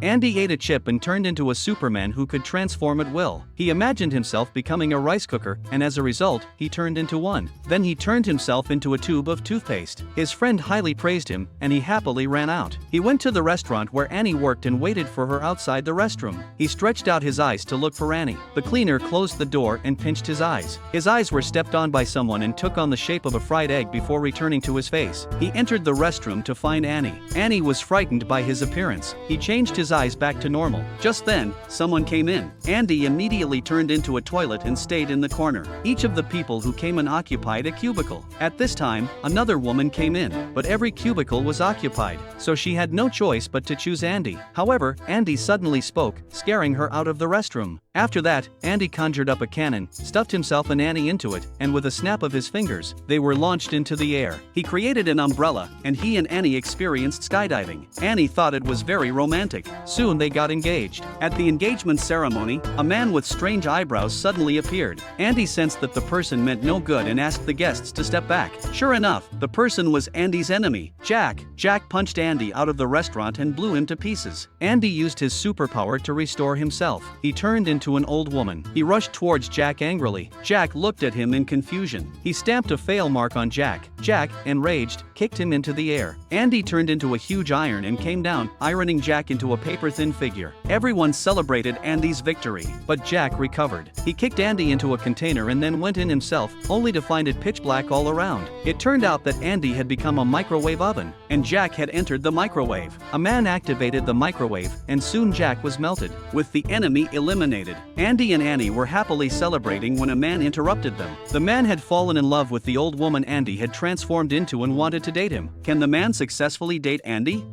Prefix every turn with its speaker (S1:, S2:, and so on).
S1: Andy ate a chip and turned into a Superman who could transform at will. He imagined himself becoming a rice cooker, and as a result, he turned into one. Then he turned himself into a tube of toothpaste. His friend highly praised him, and he happily ran out. He went to the restaurant where Annie worked and waited for her outside the restroom. He stretched out his eyes to look for Annie. The cleaner closed the door and pinched his eyes. His eyes were stepped on by someone and took on the shape of a fried egg before returning to his face. He entered the restroom to find Annie. Annie was frightened by his appearance. He changed his eyes back to normal. Just then, someone came in. Andy immediately turned into a toilet and stayed in the corner. Each of the people who came in occupied a cubicle. At this time, another woman came in, but every cubicle was occupied, so she had no choice but to choose Andy. However, Andy suddenly spoke, scaring her out of the restroom. After that, Andy conjured up a cannon, stuffed himself and Annie into it, and with a snap of his fingers, they were launched into the air. He created an umbrella, and he and Annie experienced skydiving. Annie thought it was very romantic. Soon they got engaged. At the engagement ceremony, a man with strange eyebrows suddenly appeared. Andy sensed that the person meant no good and asked the guests to step back. Sure enough, the person was Andy's enemy, Jack. Jack punched Andy out of the restaurant and blew him to pieces. Andy used his superpower to restore himself. He turned into an old woman. He rushed towards Jack angrily. Jack looked at him in confusion. He stamped a fail mark on Jack. Jack, enraged, kicked him into the air. Andy turned into a huge iron and came down, ironing Jack into a paper-thin figure. Everyone celebrated Andy's victory, but Jack recovered. He kicked Andy into a container and then went in himself, only to find it pitch black all around. It turned out that Andy had become a microwave oven, and Jack had entered the microwave. A man activated the microwave, and soon Jack was melted. With the enemy eliminated, Andy and Annie were happily celebrating when a man interrupted them. The man had fallen in love with the old woman Andy had transformed into and wanted to date him. Can the man successfully date Andy?